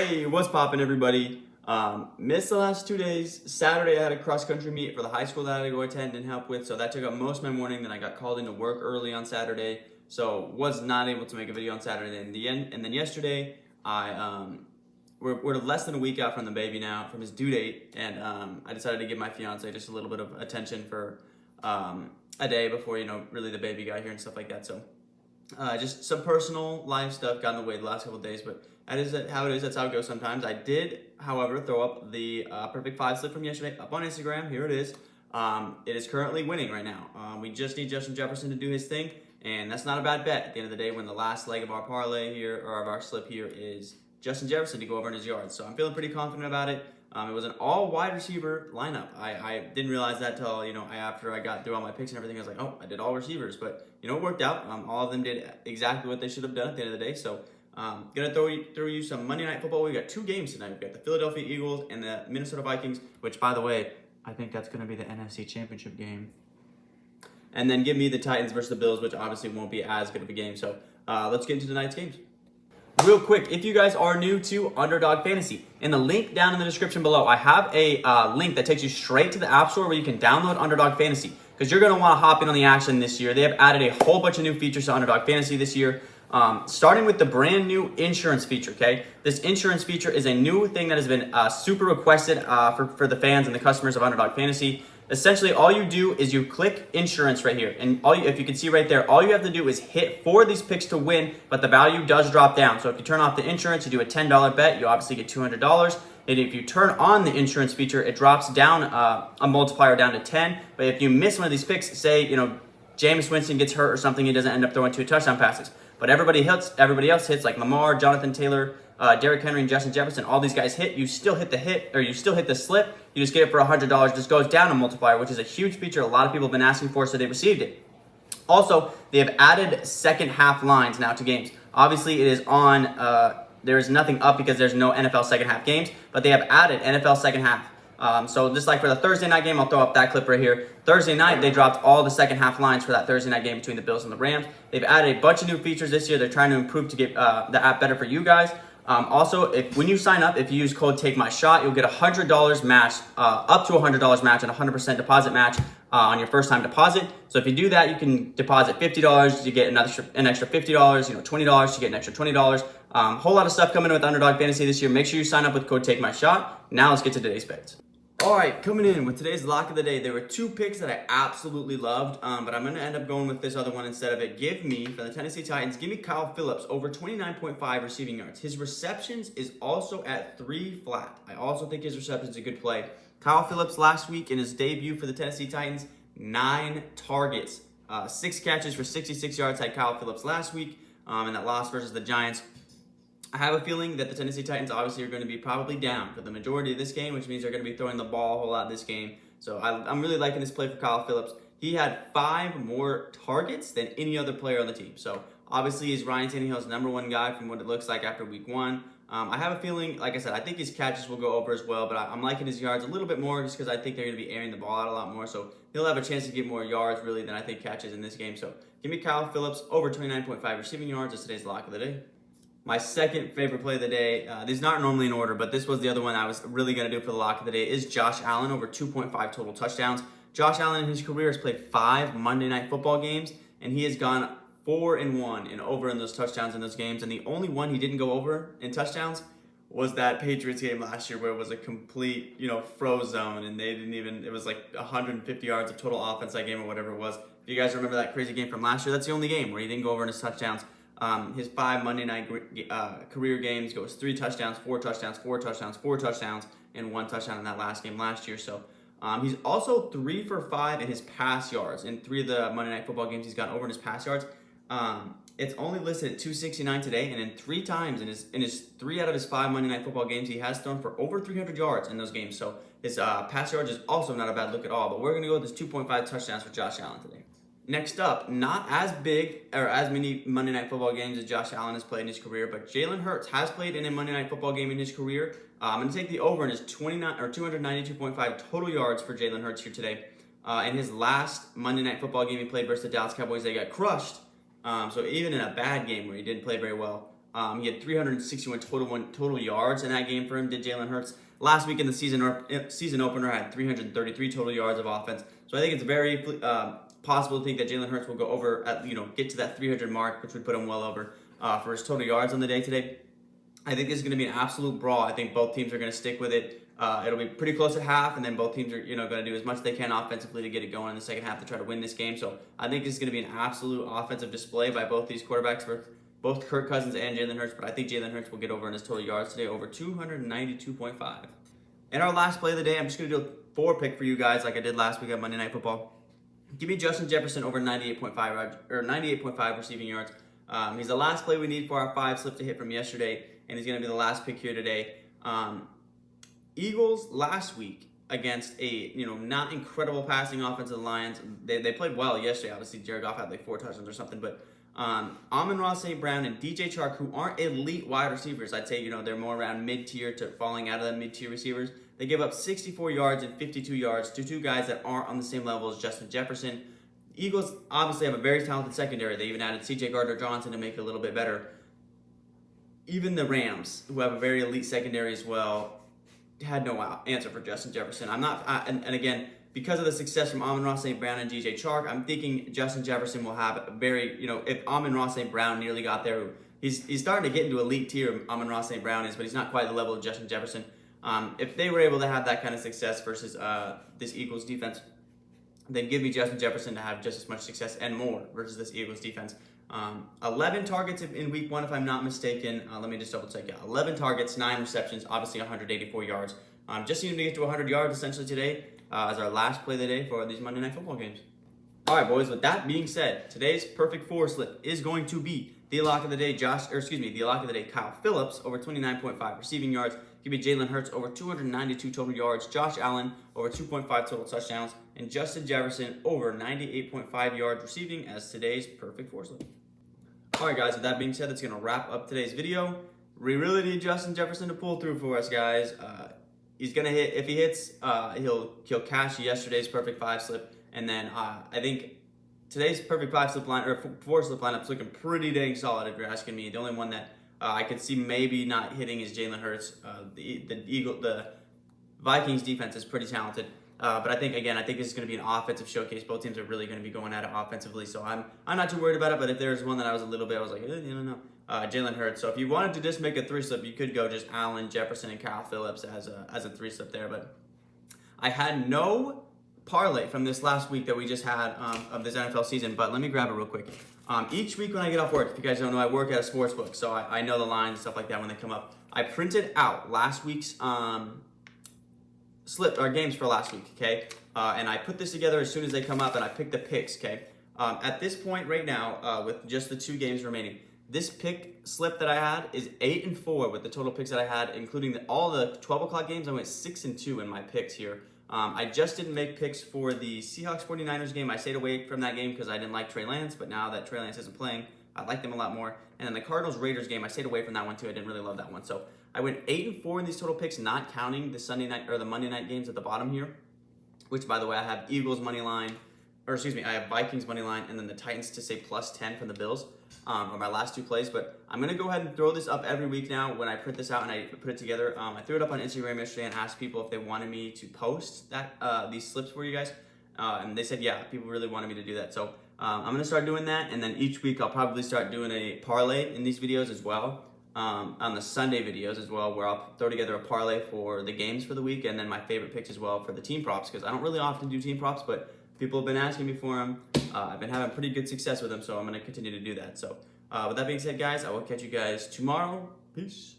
Hey, what's poppin', everybody? Missed the last 2 days. Saturday I had a cross-country meet for the high school that I had to go attend and help with, so that took up most of my morning. Then I got called into work early on Saturday, so was not able to make a video on Saturday in the end. And then yesterday, we're less than a week out from the baby now, from his due date, and I decided to give my fiance just a little bit of attention for a day before, really the baby got here and stuff like that. So just some personal life stuff got in the way the last couple of days, but that is how it is. That's how it goes sometimes. I did, however, throw up the perfect 5 slip from yesterday up on Instagram. Here it is. It is currently winning right now. We just need Justin Jefferson to do his thing, and that's not a bad bet at the end of the day when the last leg of our parlay here, or of our slip here, is Justin Jefferson to go over in his yards. So I'm feeling pretty confident about it. It was an all wide receiver lineup. I didn't realize that till, after I got through all my picks and everything. I was like, oh, I did all receivers, but it worked out. All of them did exactly what they should have done at the end of the day. So gonna throw you some Monday Night Football. We got 2 games tonight. We've got the Philadelphia Eagles and the Minnesota Vikings, which, by the way, I think that's gonna be the NFC Championship game. And then give me the Titans versus the Bills, which obviously won't be as good of a game. So let's get into tonight's games. Real quick, if you guys are new to Underdog Fantasy, in the link down in the description below, I have a link that takes you straight to the App Store where you can download Underdog Fantasy, because you're going to want to hop in on the action this year. They have added a whole bunch of new features to Underdog Fantasy this year, starting with the brand new insurance feature, okay? This insurance feature is a new thing that has been super requested for the fans and the customers of Underdog Fantasy. Essentially, all you do is you click insurance right here, and if you can see right there, all you have to do is hit 4 of these picks to win, but the value does drop down. So if you turn off the insurance, you do a $10 bet, you obviously get $200. And if you turn on the insurance feature, it drops down a multiplier down to 10. But if you miss one of these picks, say Jameis Winston gets hurt or something, he doesn't end up throwing 2 touchdown passes, but everybody else hits, like Lamar, Jonathan Taylor, Derrick Henry, and Justin Jefferson. All these guys hit. You still hit the slip. You just get it for $100. It just goes down a multiplier, which is a huge feature a lot of people have been asking for, so they received it. Also, they have added second half lines now to games. Obviously, it is on. There is nothing up because there's no NFL second half games, but they have added NFL second half. So just like for the Thursday night game, I'll throw up that clip right here. Thursday night, they dropped all the second half lines for that Thursday night game between the Bills and the Rams. They've added a bunch of new features this year. They're trying to improve to get the app better for you guys. Also, when you sign up, if you use code TAKEMYSHOT, you'll get $100 match, up to $100 match, and 100% deposit match on your first time deposit. So if you do that, you can deposit $50 to get an extra $50, $20 to get an extra $20. Whole lot of stuff coming in with Underdog Fantasy this year. Make sure you sign up with code TAKEMYSHOT. Now let's get to today's bets. All right, coming in with today's lock of the day, there were 2 picks that I absolutely loved, but I'm going to end up going with this other one instead of it. For the Tennessee Titans, give me Kyle Phillips over 29.5 receiving yards. His receptions is also at 3 flat. I also think his receptions is a good play. Kyle Phillips last week in his debut for the Tennessee Titans, 9 targets, 6 catches for 66 yards had Kyle Phillips last week in that loss versus the Giants. I have a feeling that the Tennessee Titans obviously are going to be probably down for the majority of this game, which means they're going to be throwing the ball a whole lot this game. So I'm really liking this play for Kyle Phillips. He had 5 more targets than any other player on the team. So obviously he's Ryan Tannehill's #1 guy from what it looks like after week 1. I have a feeling, like I said, I think his catches will go over as well, but I'm liking his yards a little bit more just because I think they're going to be airing the ball out a lot more. So he'll have a chance to get more yards really than I think catches in this game. So give me Kyle Phillips over 29.5 receiving yards as today's lock of the day. My second favorite play of the day, these are not normally in order, but this was the other one I was really going to do for the lock of the day, is Josh Allen over 2.5 total touchdowns. Josh Allen in his career has played 5 Monday Night Football games, and he has gone 4-1 and over in those touchdowns in those games. And the only one he didn't go over in touchdowns was that Patriots game last year where it was a complete, froze zone, and they didn't even, it was like 150 yards of total offense that game or whatever it was. If you guys remember that crazy game from last year, that's the only game where he didn't go over in his touchdowns. His 5 Monday night career games goes 3 touchdowns, 4 touchdowns, 4 touchdowns, 4 touchdowns, and 1 touchdown in that last game last year. So he's also 3 for 5 in his pass yards. In 3 of the Monday Night Football games, he's gone over in his pass yards. It's only listed at 269 today, and in 3 times in his 3 out of his 5 Monday Night Football games, he has thrown for over 300 yards in those games. So his pass yards is also not a bad look at all. But we're going to go with this 2.5 touchdowns for Josh Allen today. Next up, not as big or as many Monday Night Football games as Josh Allen has played in his career, but Jalen Hurts has played in a Monday Night Football game in his career. I'm going to take the over in his 292.5 total yards for Jalen Hurts here today. In his last Monday Night Football game he played versus the Dallas Cowboys, they got crushed. So even in a bad game where he didn't play very well, He had 361 total yards in that game for him, did Jalen Hurts. Last week in the season opener had 333 total yards of offense. So I think it's very possible to think that Jalen Hurts will go over, get to that 300 mark, which would put him well over for his total yards on the day today. I think this is going to be an absolute brawl. I think both teams are going to stick with it. It'll be pretty close at half, and then both teams are going to do as much as they can offensively to get it going in the second half to try to win this game. So I think this is going to be an absolute offensive display by both these quarterbacks, for both Kirk Cousins and Jalen Hurts. But I think Jalen Hurts will get over in his total yards today, over 292.5. And our last play of the day, I'm just going to do a 4-pick for you guys like I did last week on Monday Night Football. Give me Justin Jefferson over 98.5 receiving yards. He's the last play we need for our 5 slip to hit from yesterday, and he's going to be the last pick here today. Eagles last week against a not incredible passing offense of the Lions. They played well yesterday. Obviously, Jared Goff had like 4 touchdowns or something, but Amon-Ra St. Brown and DJ Chark, who aren't elite wide receivers, I'd say they're more around mid-tier to falling out of the mid-tier receivers. They give up 64 yards and 52 yards to 2 guys that aren't on the same level as Justin Jefferson. Eagles obviously have a very talented secondary. They even added C.J. Gardner-Johnson to make it a little bit better. Even the Rams, who have a very elite secondary as well, had no answer for Justin Jefferson. And again, because of the success from Amon-Ra St. Brown and DJ Chark, I'm thinking Justin Jefferson will have a very, if Amon-Ra St. Brown nearly got there, he's starting to get into elite tier, Amon-Ra St. Brown is, but he's not quite the level of Justin Jefferson. If they were able to have that kind of success versus this Eagles defense, then give me Justin Jefferson to have just as much success and more versus this Eagles defense. 11 targets in week 1, if I'm not mistaken. Let me just double check. Yeah, 11 targets, 9 receptions, obviously 184 yards. Just needed to get to 100 yards essentially today as our last play of the day for these Monday Night Football games. All right, boys, with that being said, today's perfect 4 slip is going to be the lock of the day, Kyle Phillips over 29.5 receiving yards. Give me Jalen Hurts over 292 total yards, Josh Allen over 2.5 total touchdowns, and Justin Jefferson over 98.5 yards receiving as today's perfect 4 slip. All right, guys, with that being said, that's going to wrap up today's video. We really need Justin Jefferson to pull through for us, guys. He's going to hit. If he hits, he'll cash yesterday's perfect 5 slip. And then I think today's perfect 5 slip line, or 4 slip lineup is looking pretty dang solid if you're asking me. The only one that I could see maybe not hitting is Jalen Hurts. The Vikings defense is pretty talented. But I think this is going to be an offensive showcase. Both teams are really going to be going at it offensively, so I'm not too worried about it. But if there's one that I was like, Jalen Hurts. So if you wanted to just make a 3 slip, you could go just Allen, Jefferson, and Kyle Phillips as a 3 slip there. But I had no parlay from this last week that we just had of this NFL season. But let me grab it real quick. Each week when I get off work, if you guys don't know, I work at a sports book, so I know the lines and stuff like that when they come up. I printed out last week's games for last week, okay? And I put this together as soon as they come up, and I picked the picks, okay? At this point right now, with just the 2 games remaining, this pick slip that I had is 8-4 with the total picks that I had, including all the 12 o'clock games. I went 6-2 in my picks here. I just didn't make picks for the Seahawks 49ers game. I stayed away from that game because I didn't like Trey Lance, but now that Trey Lance isn't playing, I like them a lot more. And then the Cardinals Raiders game, I stayed away from that one too. I didn't really love that one. So I went 8-4 in these total picks, not counting the Sunday night or the Monday night games at the bottom here, which, by the way, I have Eagles money line, I have Vikings money line, and then the Titans to say +10 from the Bills are my last 2 plays. But I'm going to go ahead and throw this up every week now when I print this out and I put it together. I threw it up on Instagram yesterday and asked people if they wanted me to post these slips for you guys. And they said, yeah, people really wanted me to do that. So I'm going to start doing that. And then each week I'll probably start doing a parlay in these videos as well. On the Sunday videos as well, where I'll throw together a parlay for the games for the week and then my favorite picks as well for the team props, because I don't really often do team props, but people have been asking me for them. I've been having pretty good success with them, so I'm going to continue to do that. So with that being said, guys, I will catch you guys tomorrow. Peace.